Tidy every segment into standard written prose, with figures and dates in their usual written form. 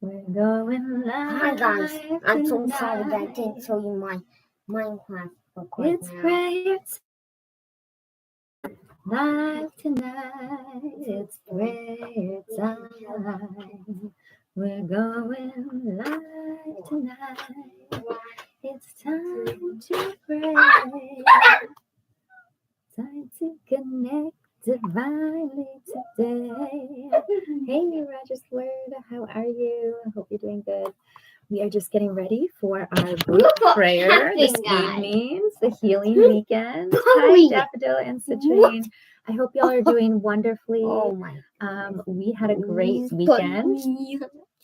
We're going live. Hi guys, I'm so tonight. sorry that I didn't show you my Minecraft book right It's now. prayer live tonight. It's prayer time. We're going live tonight. It's time to pray. Time to connect divinely today. Hey, Roger's Word, how are you? I hope you're doing good. We are just getting ready for our group prayer this evening. It's the healing weekend. Hi, Daffodil and Citrine. I hope y'all are doing wonderfully. Oh my! We had a great weekend.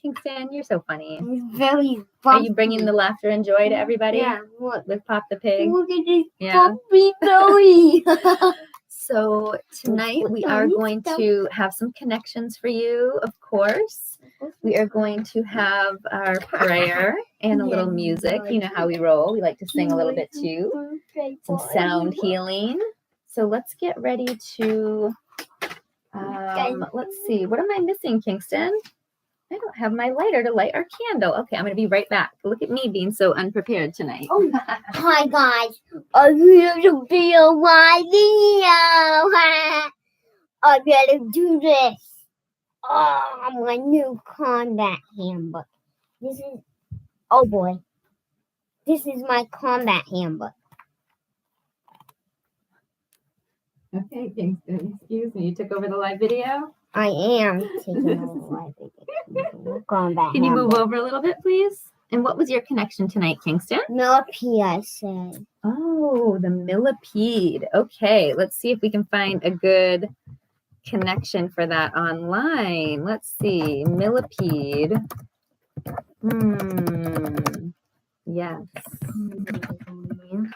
Kingston, you're so funny. It's very Are you bringing the laughter and joy to everybody? Yeah. Look. With Pop the Pig. Look at this Yeah. puppy belly. So tonight we are going to have some connections for you, of course. We are going to have our prayer and a little music. You know how we roll. We like to sing a little bit too. Some sound healing. So let's get ready to, let's see. What am I missing, Kingston? I don't have my lighter to light our candle. Okay, I'm going to be right back. Look at me being so unprepared tonight. Oh, hi guys. I'm here to be on my video. I'm going to do this. Oh, my new combat handbook. This is, oh boy. This is my combat handbook. Okay, Kingston, excuse me. You took over the live video? I am taking over the live video. Combat Can you handbook. move over a little bit, please? And what was your connection tonight, Kingston? Millipede, I said. Oh, the millipede. Okay, let's see if we can find a good connection for that online. Let's see. Millipede. Yes.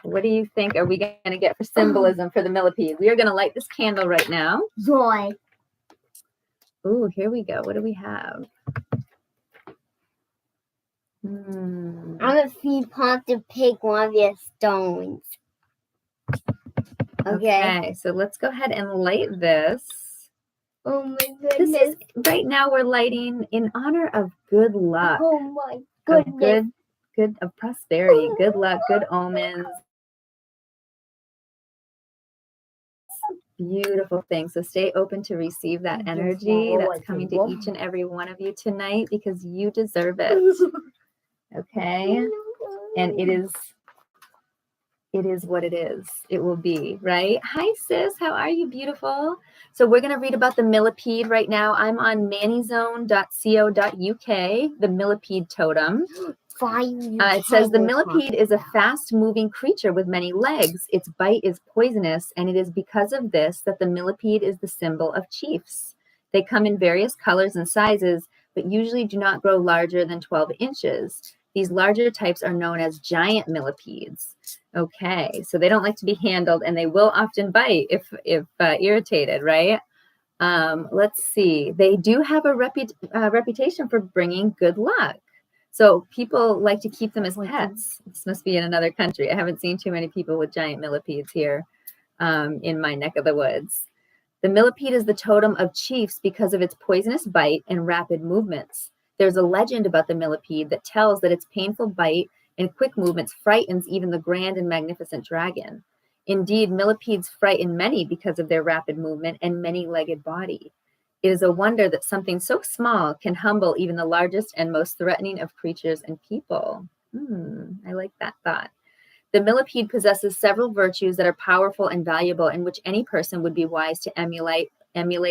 What do you think are we going to get for symbolism for the millipede? We are going to light this candle right now. Joy. Ooh, here we go. What do we have? I'm going to feed Pop the Pig one of your stones. Okay, so let's go ahead and light this. Oh my goodness. This is, right now we're lighting in honor of good luck. Oh my goodness. Of prosperity, good luck, good omens. Beautiful thing. So stay open to receive that energy that's coming to each and every one of you tonight because you deserve it. Okay? And it is what it is. It will be, right? Hi, sis. How are you, beautiful? So we're going to read about the millipede right now. I'm on mannyzone.co.uk, the millipede totem. It says the millipede is a fast-moving creature with many legs. Its bite is poisonous, and it is because of this that the millipede is the symbol of chiefs. They come in various colors and sizes, but usually do not grow larger than 12 inches. These larger types are known as giant millipedes. Okay, so they don't like to be handled, and they will often bite if irritated, right? Let's see. They do have a reputation for bringing good luck. So people like to keep them as pets. This must be in another country. I haven't seen too many people with giant millipedes here in my neck of the woods. The millipede is the totem of chiefs because of its poisonous bite and rapid movements. There's a legend about the millipede that tells that its painful bite and quick movements frightens even the grand and magnificent dragon. Indeed, millipedes frighten many because of their rapid movement and many-legged body. It is a wonder that something so small can humble even the largest and most threatening of creatures and people. I like that thought. The millipede possesses several virtues that are powerful and valuable and which any person would be wise to emulate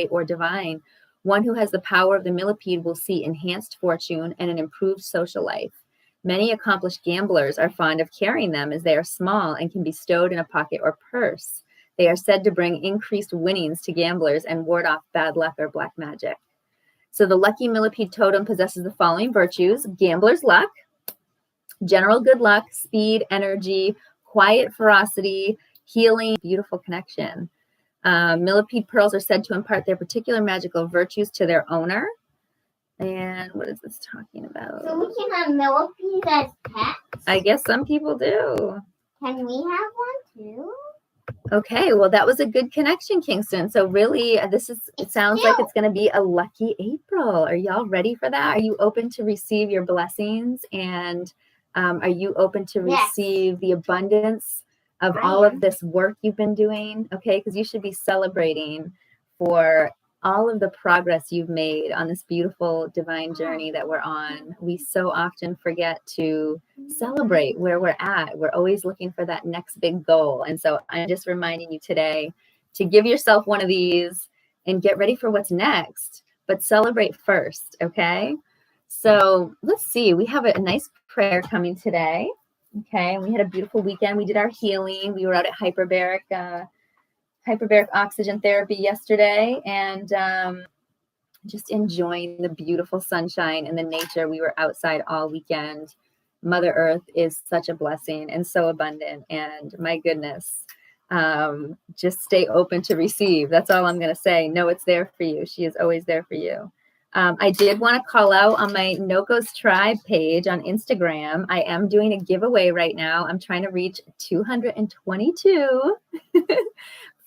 or divine. One who has the power of the millipede will see enhanced fortune and an improved social life. Many accomplished gamblers are fond of carrying them as they are small and can be stowed in a pocket or purse. They are said to bring increased winnings to gamblers and ward off bad luck or black magic. So the lucky millipede totem possesses the following virtues: gambler's luck, general good luck, speed, energy, quiet ferocity, healing, beautiful connection. Millipede pearls are said to impart their particular magical virtues to their owner. And what is this talking about? So we can have millipedes as pets? I guess some people do. Can we have one too? Okay, well, that was a good connection, Kingston. So really, it sounds like it's going to be a lucky April. Are y'all ready for that? Are you open to receive your blessings? And are you open to receive the abundance of all of this work you've been doing? Okay, because you should be celebrating for all of the progress you've made on this beautiful divine journey that we're on. We so often forget to celebrate where we're at. We're always looking for that next big goal. And so I'm just reminding you today to give yourself one of these and get ready for what's next, but celebrate first, okay? So let's see, we have a nice prayer coming today. Okay, we had a beautiful weekend. We did our healing. We were out at hyperbaric oxygen therapy yesterday, and just enjoying the beautiful sunshine and the nature. We were outside all weekend. Mother Earth is such a blessing and so abundant. And my goodness, just stay open to receive. That's all I'm going to say. Know it's there for you. She is always there for you. I did want to call out on my Noko's Tribe page on Instagram. I am doing a giveaway right now. I'm trying to reach 222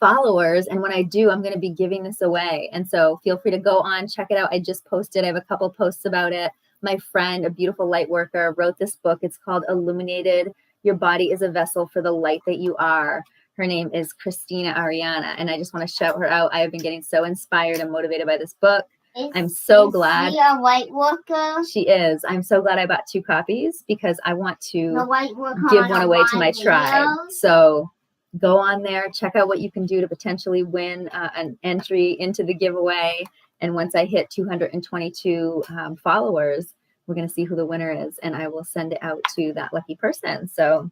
followers. And when I do, I'm going to be giving this away. And so feel free to go on, check it out. I just posted, I have a couple posts about it. My friend, a beautiful light worker, wrote this book. It's called Illuminated. Your Body is a Vessel for the Light That You Are. Her name is Christina Ariana. And I just want to shout her out. I have been getting so inspired and motivated by this book. I'm so glad. Is she a white worker? She is. I'm so glad I bought 2 copies because I want to give one away to my tribe. So go on there, check out what you can do to potentially win an entry into the giveaway. And once I hit 222 followers, we're going to see who the winner is. And I will send it out to that lucky person. So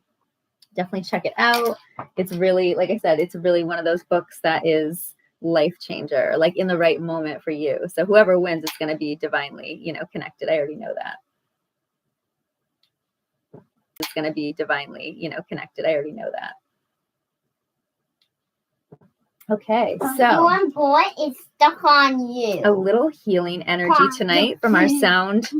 definitely check it out. It's really, like I said, it's really one of those books that is life changer, like in the right moment for you. So whoever wins is going to be divinely, connected. I already know that. It's going to be divinely, connected. I already know that. Okay, so one boy is stuck on you. A little healing energy tonight from our sound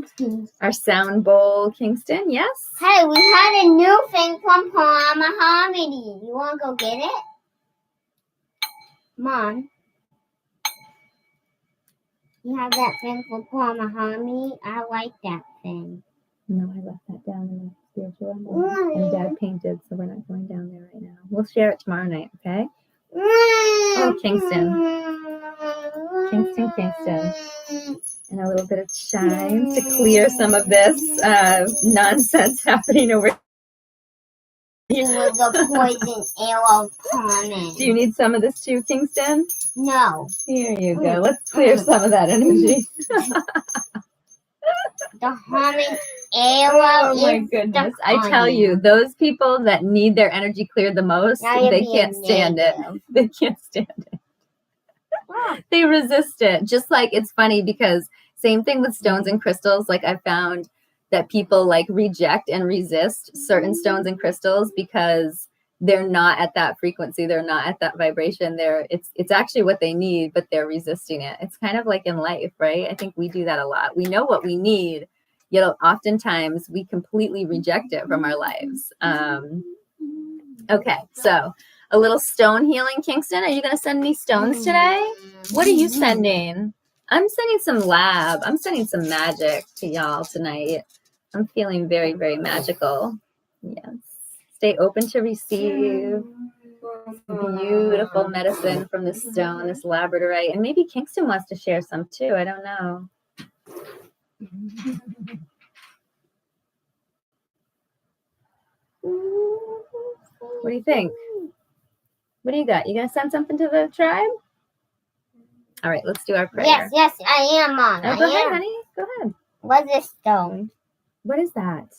bowl, Kingston. Yes. Hey, we had a new thing from Harmony. You want to go get it? Mom, you have that thing for Harmony? I like that thing. No, I left that down in the spiritual room. And Dad painted, so we're not going down there right now. We'll share it tomorrow night, okay? Oh, Kingston. And a little bit of shine to clear some of this nonsense happening over here. With the poison arrow coming. Do you need some of this too, Kingston? No. Here you go. Let's clear some of that energy. The humming arrow. Oh my goodness. I tell you, those people that need their energy cleared the most, they can't stand it. They can't stand it. They resist it. Just like it's funny because same thing with stones and crystals. Like I found that people like reject and resist certain stones and crystals because they're not at that frequency. They're not at that vibration. It's actually what they need, but they're resisting it. It's kind of like in life, right? I think we do that a lot. We know what we need, yet oftentimes we completely reject it from our lives. Okay, so a little stone healing, Kingston. Are you going to send me stones today? What are you sending? I'm sending some lab. I'm sending some magic to y'all tonight. I'm feeling very, very magical. Yes. Stay open to receive beautiful medicine from this stone, this labradorite. And maybe Kingston wants to share some too. I don't know. What do you think? What do you got? You going to send something to the tribe? All right, let's do our prayer. Yes, I am, Mom. Oh, go ahead, honey. Go ahead. What's this stone? What is that?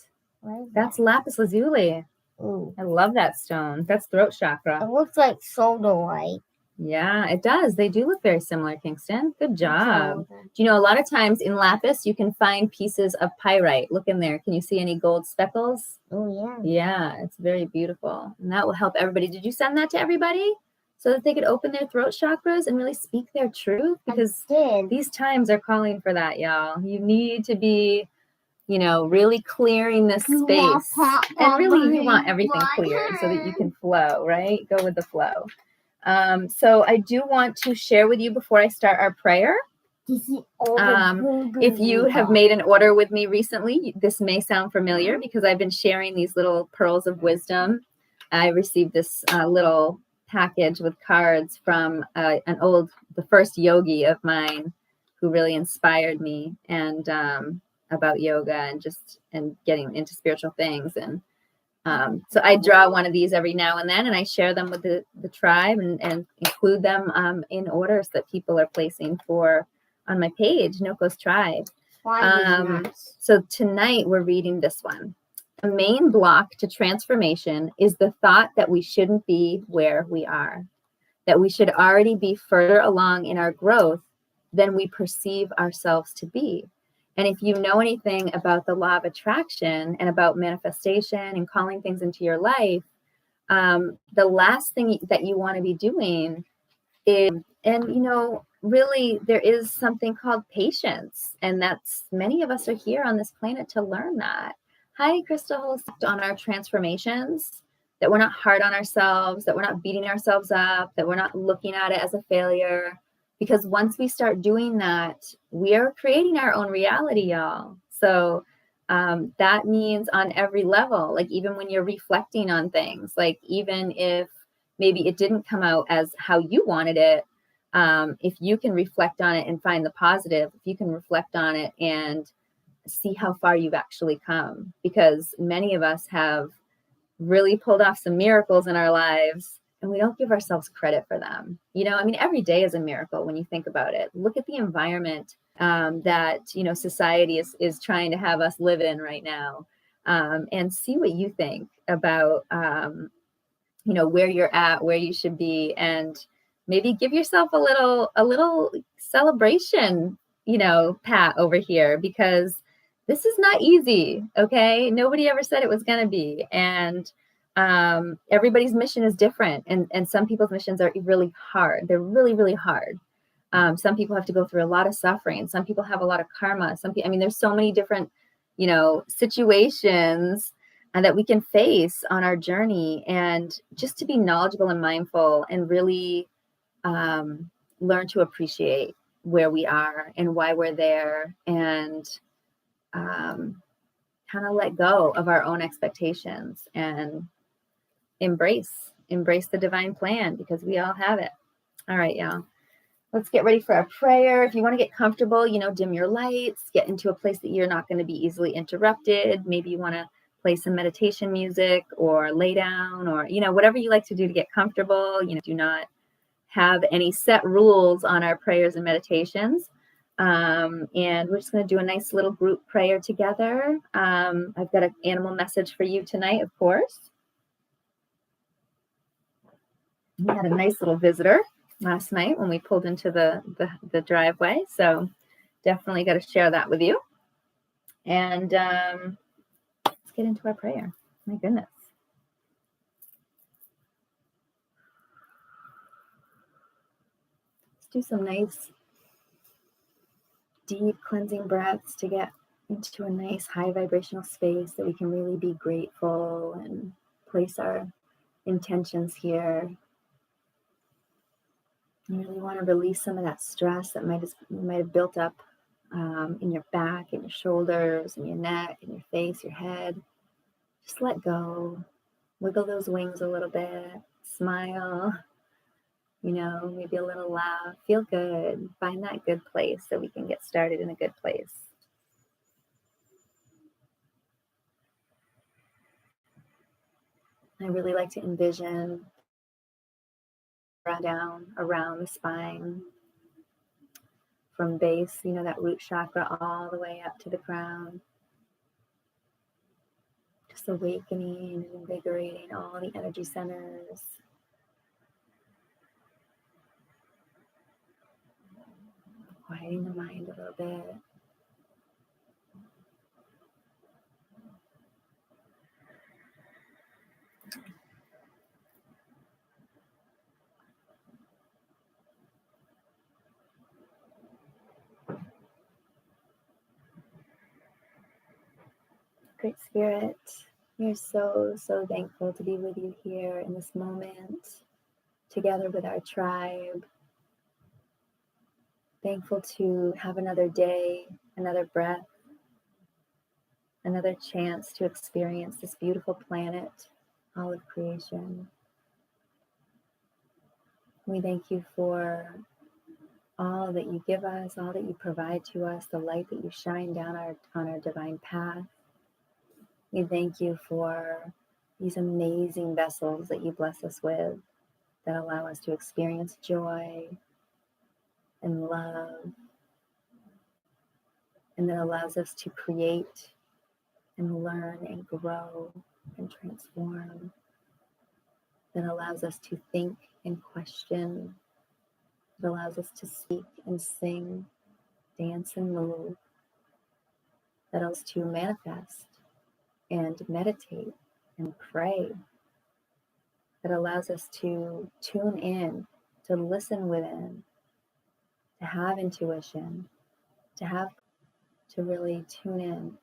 That's lapis lazuli. Ooh. I love that stone. That's throat chakra. It looks like sodalite. Yeah, it does. They do look very similar, Kingston. Good job. Do you know a lot of times in lapis you can find pieces of pyrite? Look in there. Can you see any gold speckles? Oh, yeah. Yeah, it's very beautiful. And that will help everybody. Did you send that to everybody? So that they could open their throat chakras and really speak their truth? Because these times are calling for that, y'all. You need to be really clearing this space. And really, you want everything cleared so that you can flow, right? Go with the flow. So I do want to share with you before I start our prayer. If you have made an order with me recently, this may sound familiar because I've been sharing these little pearls of wisdom. I received this little package with cards from the first yogi of mine who really inspired me and about yoga and getting into spiritual things. And so I draw one of these every now and then, and I share them with the tribe and include them in orders that people are placing on my page, Noko's Tribe. So tonight we're reading this one. The main block to transformation is the thought that we shouldn't be where we are, that we should already be further along in our growth than we perceive ourselves to be. And if you know anything about the law of attraction and about manifestation and calling things into your life, the last thing that you want to be doing is, really there is something called patience. And that's, many of us are here on this planet to learn that. Hi, Crystal, on our transformations, that we're not hard on ourselves, that we're not beating ourselves up, that we're not looking at it as a failure. Because once we start doing that, we are creating our own reality, y'all. So that means on every level, like even when you're reflecting on things, like even if maybe it didn't come out as how you wanted it, if you can reflect on it and find the positive, if you can reflect on it and see how far you've actually come, because many of us have really pulled off some miracles in our lives and we don't give ourselves credit for them. Every day is a miracle when you think about it. Look at the environment that, society is trying to have us live in right now, and see what you think about, where you're at, where you should be, and maybe give yourself a little celebration, pat over here, because this is not easy. Okay. Nobody ever said it was going to be. And everybody's mission is different. And some people's missions are really hard. They're really, really hard. Some people have to go through a lot of suffering. Some people have a lot of karma. There's so many different, situations that we can face on our journey, and just to be knowledgeable and mindful and really learn to appreciate where we are and why we're there, and kind of let go of our own expectations and embrace the divine plan, because we all have it. All right, y'all. Let's get ready for our prayer. If you want to get comfortable, dim your lights, get into a place that you're not going to be easily interrupted. Maybe you want to play some meditation music or lay down, or, whatever you like to do to get comfortable. Do not have any set rules on our prayers and meditations. And we're just going to do a nice little group prayer together. I've got an animal message for you tonight, of course. We had a nice little visitor last night when we pulled into the driveway. So definitely got to share that with you. And let's get into our prayer. My goodness. Let's do some nice deep cleansing breaths to get into a nice high vibrational space that we can really be grateful and place our intentions here. You really want to release some of that stress that might have built up in your back, in your shoulders, in your neck, in your face, your head. Just let go. Wiggle those wings a little bit. Smile. Maybe a little laugh. Feel good. Find that good place so we can get started in a good place. I really like to envision down around the spine, from base, that root chakra, all the way up to the crown. Just awakening and invigorating all the energy centers. Quieting the mind a little bit. Great Spirit, we're so thankful to be with you here in this moment, together with our tribe. Thankful to have another day, another breath, another chance to experience this beautiful planet, all of creation. We thank you for all that you give us, all that you provide to us, the light that you shine down on our divine path. We thank you for these amazing vessels that you bless us with that allow us to experience joy and love, and that allows us to create and learn and grow and transform, that allows us to think and question, that allows us to speak and sing, dance and move, that allows us to manifest and meditate and pray, that allows us to tune in, to listen within, to have intuition, to really tune in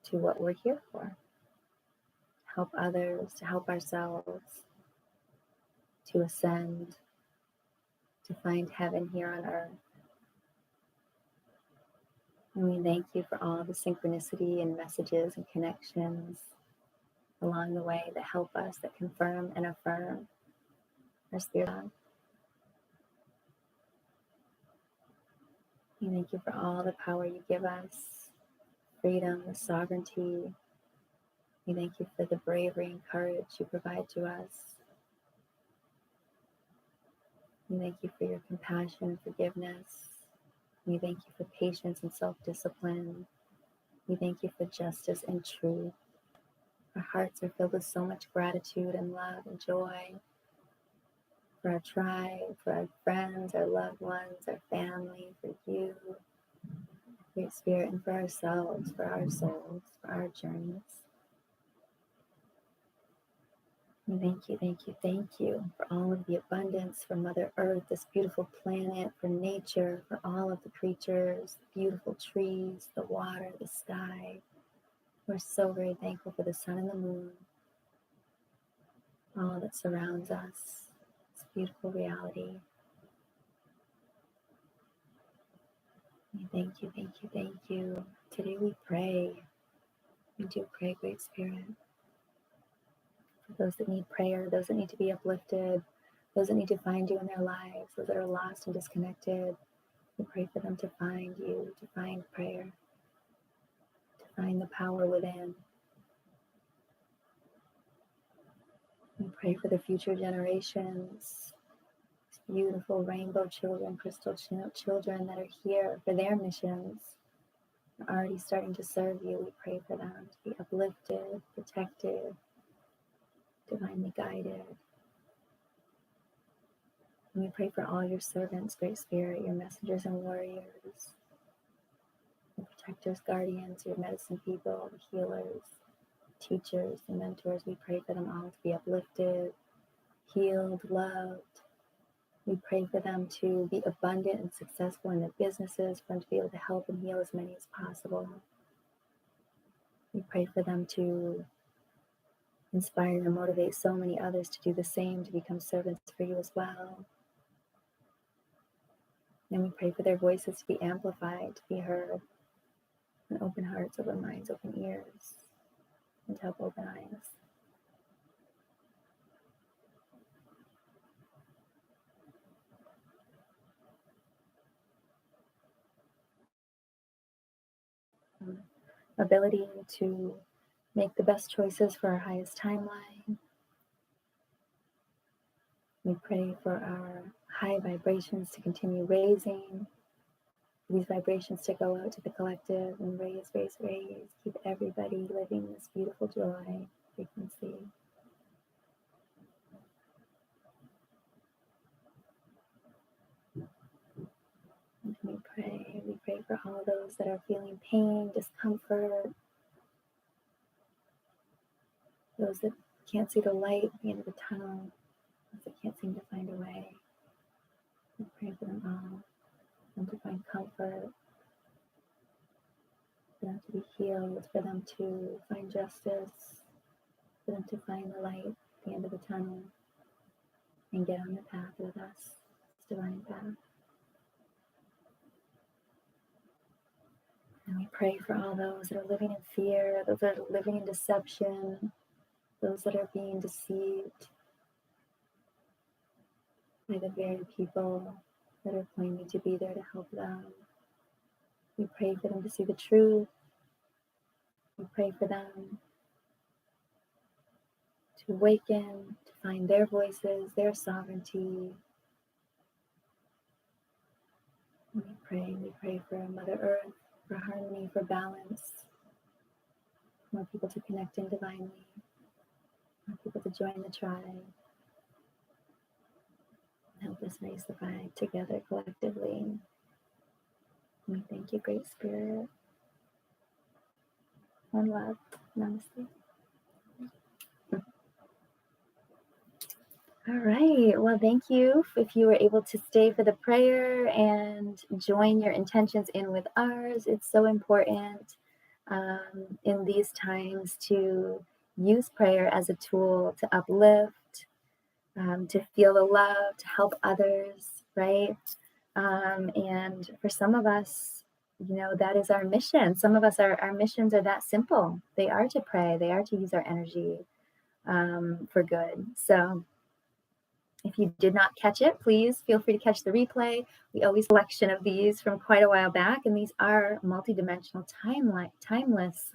to what we're here for, to help others, to help ourselves, to ascend, to find heaven here on earth. And we thank you for all the synchronicity and messages and connections along the way that help us, that confirm and affirm our spirit. We thank you for all the power you give us, freedom, the sovereignty. We thank you for the bravery and courage you provide to us. We thank you for your compassion and forgiveness. We thank you for patience and self-discipline. We thank you for justice and truth. Our hearts are filled with so much gratitude and love and joy for our tribe, for our friends, our loved ones, our family, for you, Great Spirit, and for ourselves, for our souls, for our journeys. We thank you for all of the abundance, for Mother Earth, this beautiful planet, for nature, for all of the creatures, the beautiful trees, the water, the sky. We're so very thankful for the sun and the moon, all that surrounds us, this beautiful reality. We thank you. Today we pray. We do pray, Great Spirit. For those that need prayer, those that need to be uplifted, those that need to find you in their lives, those that are lost and disconnected, we pray for them to find you, to find prayer, to find the power within. We pray for the future generations, beautiful rainbow children, crystal children that are here for their missions, are already starting to serve you. We pray for them to be uplifted, protected, divinely guided. And we pray for all your servants, Great Spirit, your messengers and warriors, your protectors, guardians, your medicine people, the healers, teachers, the mentors. We pray for them all to be uplifted, healed, loved. We pray for them to be abundant and successful in their businesses, for them to be able to help and heal as many as possible. We pray for them to inspire and motivate so many others to do the same, to become servants for you as well. And we pray for their voices to be amplified, to be heard, and open hearts, open minds, open ears, and to help open eyes. Ability to make the best choices for our highest timeline. We pray for our high vibrations to continue raising, these vibrations to go out to the collective and raise, keep everybody living this beautiful joy frequency. And we pray for all those that are feeling pain, discomfort, those that can't see the light at the end of the tunnel, those that can't seem to find a way. We pray for them all, and to find comfort for them to be healed, for them to find justice, for them to find the light at the end of the tunnel and get on the path with us, this divine path. And we pray for all those that are living in fear, those that are living in deception, those that are being deceived by the very people that are claiming to be there to help them. We pray for them to see the truth. We pray for them to awaken, to find their voices, their sovereignty. We pray for Mother Earth, for harmony, for balance, more people to connect in divinely, more people to join the tribe. Help us raise the flag together collectively. We thank you, Great Spirit. One love. Namaste. All right. Well, thank you if you were able to stay for the prayer and join your intentions in with ours. It's so important in these times to use prayer as a tool to uplift, to feel the love, to help others, right? And for some of us, that is our mission. Some of us, our missions are that simple. They are to pray. They are to use our energy for good. So if you did not catch it, please feel free to catch the replay. We always collection of these from quite a while back, and these are multidimensional, timeless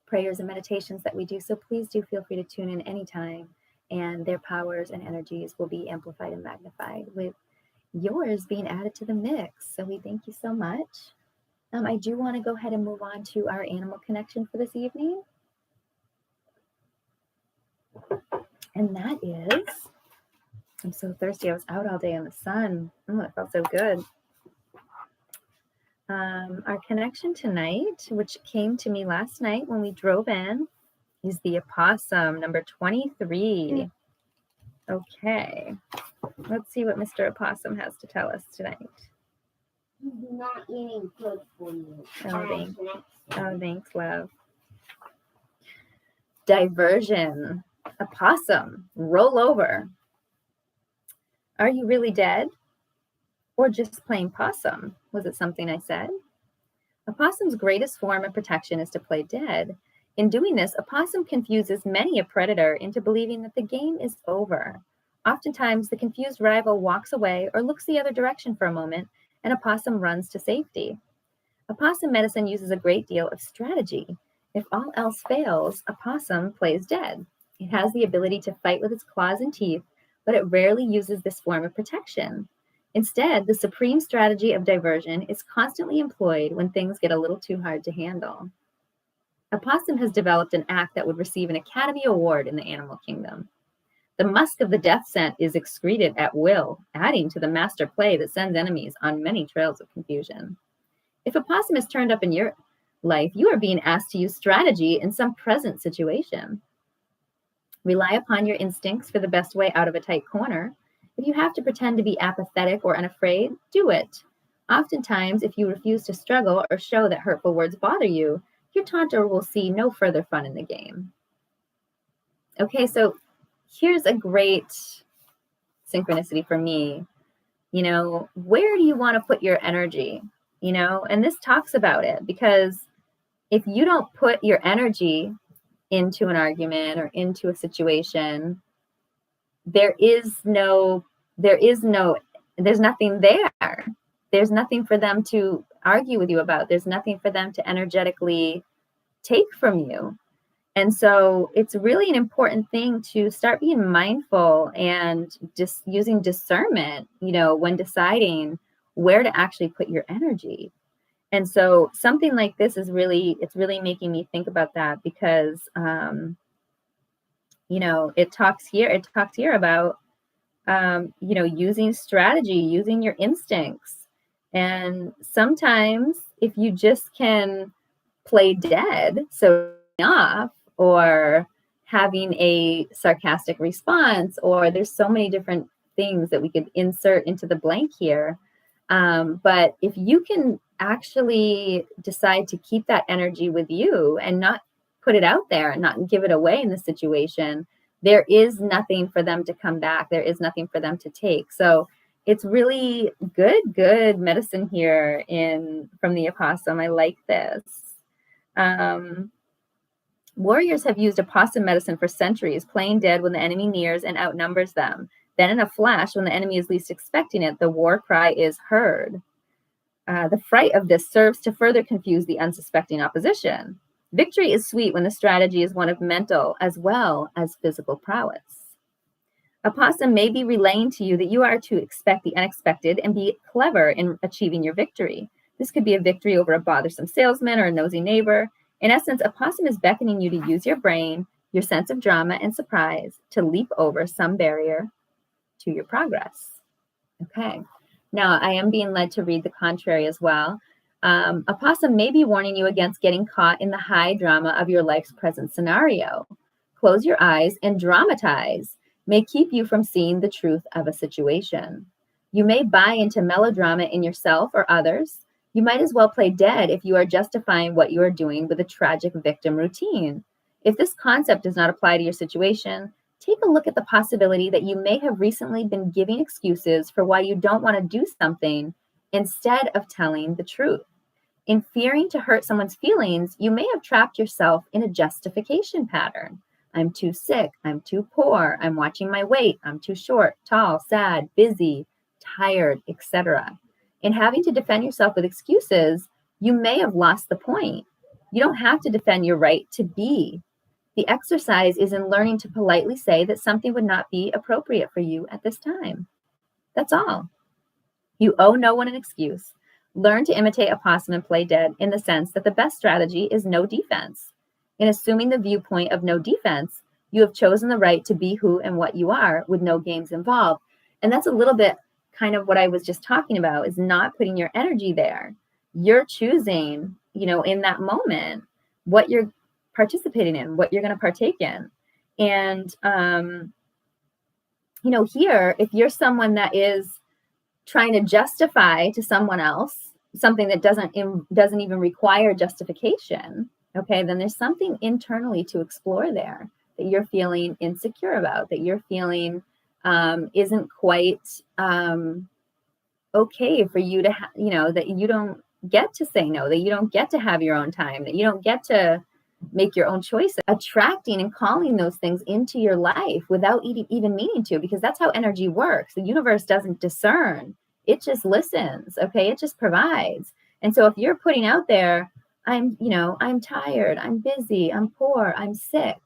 prayers and meditations that we do. So please do feel free to tune in anytime, and their powers and energies will be amplified and magnified with yours being added to the mix. So we thank you so much. I do want to go ahead and move on to our animal connection for this evening. And that is, I'm so thirsty. I was out all day in the sun. Oh, it felt so good. Our connection tonight, which came to me last night when we drove in, is the opossum, number 23. Okay. Let's see what Mr. Opossum has to tell us tonight. He's not eating good for you. Thanks, love. Diversion. Opossum, roll over. Are you really dead? Or just plain possum? Was it something I said? A possum's greatest form of protection is to play dead. In doing this, a possum confuses many a predator into believing that the game is over. Oftentimes, the confused rival walks away or looks the other direction for a moment, and a possum runs to safety. Opossum medicine uses a great deal of strategy. If all else fails, a possum plays dead. It has the ability to fight with its claws and teeth, but it rarely uses this form of protection. Instead, the supreme strategy of diversion is constantly employed when things get a little too hard to handle. A possum has developed an act that would receive an Academy Award in the animal kingdom. The musk of the death scent is excreted at will, adding to the master play that sends enemies on many trails of confusion. If a possum is turned up in your life, you are being asked to use strategy in some present situation. Rely upon your instincts for the best way out of a tight corner. If you have to pretend to be apathetic or unafraid, do it. Oftentimes, if you refuse to struggle or show that hurtful words bother you, your taunter will see no further fun in the game. Okay, so here's a great synchronicity for me. Where do you want to put your energy? And this talks about it, because if you don't put your energy into an argument or into a situation, there's nothing there. There's nothing for them to argue with you about. There's nothing for them to energetically take from you. And so it's really an important thing to start being mindful and just using discernment, when deciding where to actually put your energy. And so something like this it's really making me think about that, because, it talks here about, using strategy, using your instincts. And sometimes if you just can play dead, so off, or having a sarcastic response, or there's so many different things that we could insert into the blank here. But if you can actually decide to keep that energy with you and not put it out there and not give it away in the situation, there is nothing for them to come back. There is nothing for them to take. So it's really good medicine here from the opossum. I like this. Warriors have used opossum medicine for centuries, playing dead when the enemy nears and outnumbers them. Then in a flash, when the enemy is least expecting it, the war cry is heard. The fright of this serves to further confuse the unsuspecting opposition. Victory is sweet when the strategy is one of mental as well as physical prowess. Opossum may be relaying to you that you are to expect the unexpected and be clever in achieving your victory. This could be a victory over a bothersome salesman or a nosy neighbor. In essence, opossum is beckoning you to use your brain, your sense of drama and surprise to leap over some barrier to your progress. Okay. Now, I am being led to read the contrary as well. Opossum may be warning you against getting caught in the high drama of your life's present scenario. Close your eyes and dramatize may keep you from seeing the truth of a situation. You may buy into melodrama in yourself or others. You might as well play dead if you are justifying what you are doing with a tragic victim routine. If this concept does not apply to your situation, take a look at the possibility that you may have recently been giving excuses for why you don't want to do something instead of telling the truth. In fearing to hurt someone's feelings, you may have trapped yourself in a justification pattern. I'm too sick, I'm too poor, I'm watching my weight, I'm too short, tall, sad, busy, tired, etc. In having to defend yourself with excuses, you may have lost the point. You don't have to defend your right to be. The exercise is in learning to politely say that something would not be appropriate for you at this time. That's all. You owe no one an excuse. Learn to imitate a possum and play dead in the sense that the best strategy is no defense. In assuming the viewpoint of no defense, you have chosen the right to be who and what you are with no games involved. And that's a little bit kind of what I was just talking about, is not putting your energy there. You're choosing, in that moment, what you're participating in, what you're going to partake in. And, here, if you're someone that is trying to justify to someone else something that doesn't even require justification, okay, then there's something internally to explore there that you're feeling insecure about, that you're feeling isn't quite okay for you to, that you don't get to say no, that you don't get to have your own time, that you don't get to make your own choices. Attracting and calling those things into your life without even meaning to, because that's how energy works. The universe doesn't discern. It just listens, okay? It just provides. And so if you're putting out there, I'm tired, I'm busy, I'm poor, I'm sick,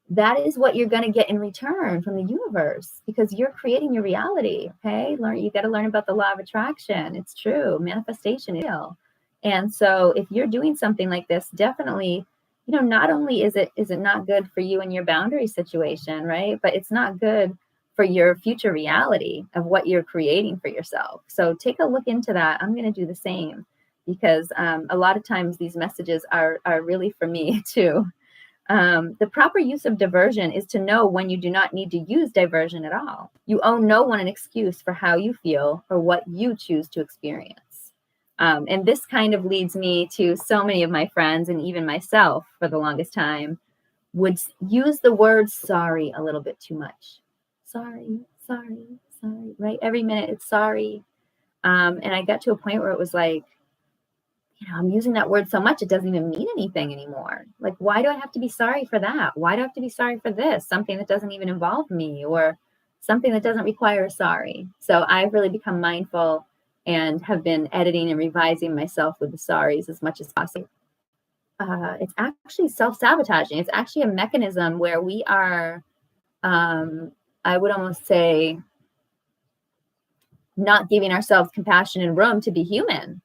that is what you're going to get in return from the universe, because you're creating your reality, okay? You got to learn about the law of attraction. It's true. Manifestation is real. And so if you're doing something like this, definitely, not only is it not good for you and your boundary situation, right? But it's not good for your future reality of what you're creating for yourself. So take a look into that. I'm going to do the same, because a lot of times these messages are really for me too. The proper use of diversion is to know when you do not need to use diversion at all. You owe no one an excuse for how you feel or what you choose to experience. And this kind of leads me to so many of my friends, and even myself for the longest time, would use the word sorry a little bit too much. Sorry, right? Every minute it's sorry. And I got to a point where it was like, I'm using that word so much, it doesn't even mean anything anymore. Like, why do I have to be sorry for that? Why do I have to be sorry for this? Something that doesn't even involve me, or something that doesn't require a sorry. So I've really become mindful and have been editing and revising myself with the sorries as much as possible. It's actually self-sabotaging. It's actually a mechanism where we are, I would almost say, not giving ourselves compassion and room to be human,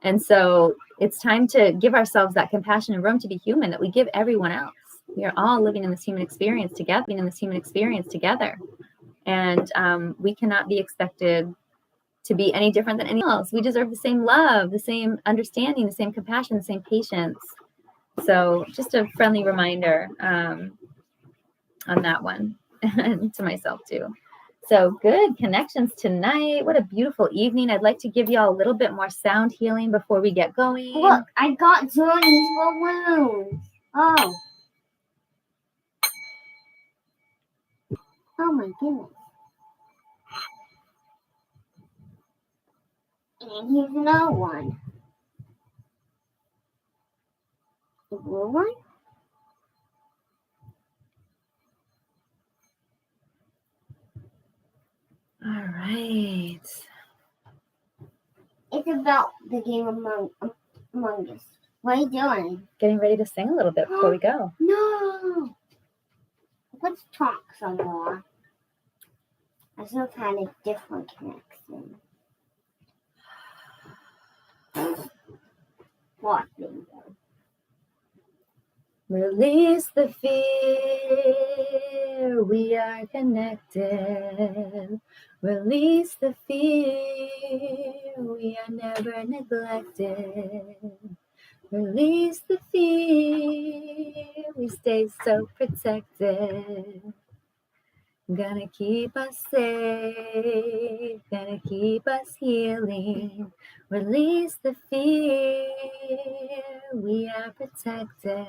And so it's time to give ourselves that compassion and room to be human that we give everyone else. We are all living in this human experience together. And we cannot be expected to be any different than anyone else. We deserve the same love, the same understanding, the same compassion, the same patience. So just a friendly reminder on that one to myself too. So good connections tonight. What a beautiful evening. I'd like to give y'all a little bit more sound healing before we get going. Look, I got Johnny's balloons. Oh. Oh my goodness. And here's another one. The blue one? All right. It's about the game Among Us. What are you doing? Getting ready to sing a little bit before we go. No! Let's talk some more. I still had a different connection. What bingo? Release the fear, we are connected. Release the fear, we are never neglected. Release the fear, we stay so protected. Gonna keep us safe, gonna keep us healing. Release the fear, we are protected.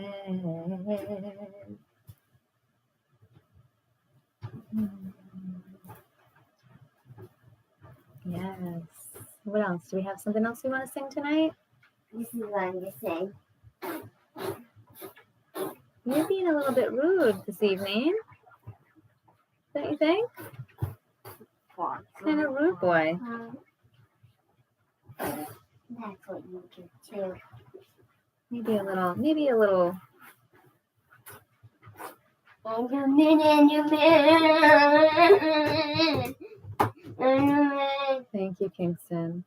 Yes. What else? Do we have something else we want to sing tonight? This is what I'm just saying. You're being a little bit rude this evening. Don't you think? Kind of rude, boy. That's what you do too. Maybe a little. And your minute. Thank you, Kingston.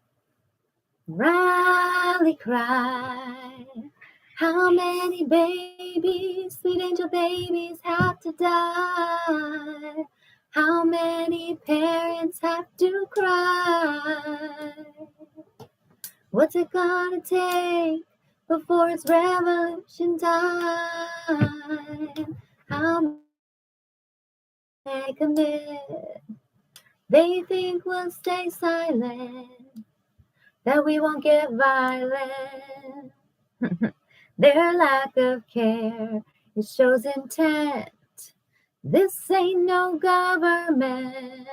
Rally cry. How many babies, sweet angel babies, have to die? How many parents have to cry? What's it gonna take before it's revolution time? How many they commit? They think we'll stay silent, that we won't get violent. Their lack of care, it shows intent. This ain't no government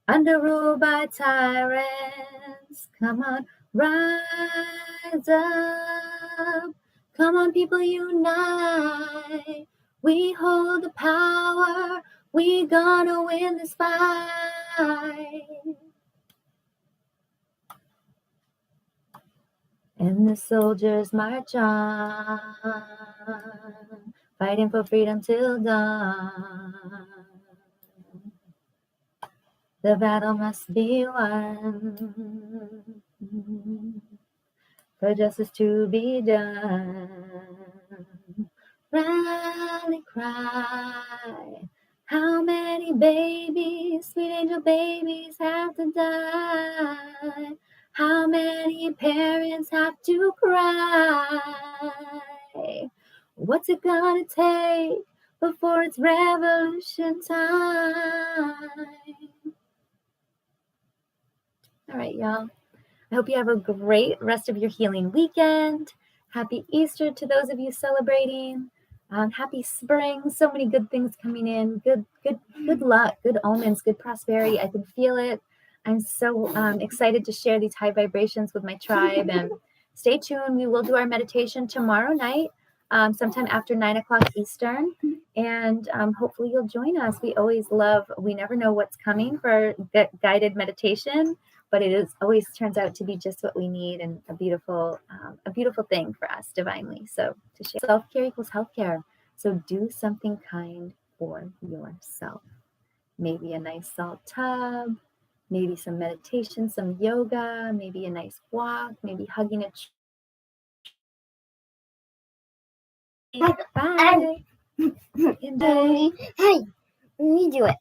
under rule by tyrants. Come on, rise up. Come on, people, unite. We hold the power. We gonna win this fight. And the soldiers march on, fighting for freedom till dawn. The battle must be won, for justice to be done. Rally cry. How many babies, sweet angel babies, have to die? How many parents have to cry? What's it gonna take before it's revolution time? All right, y'all. I hope you have a great rest of your healing weekend. Happy Easter to those of you celebrating. Happy spring. So many good things coming in. Good luck, good omens, good prosperity. I can feel it. I'm so excited to share these high vibrations with my tribe. And stay tuned. We will do our meditation tomorrow night, sometime after 9 o'clock Eastern. And hopefully you'll join us. We never know what's coming for guided meditation, but always turns out to be just what we need, and a beautiful thing for us divinely. So to share, self-care equals healthcare. So do something kind for yourself. Maybe a nice salt tub, maybe some meditation, some yoga, maybe a nice walk, maybe hugging a tree. Bye. Hey, let me do it.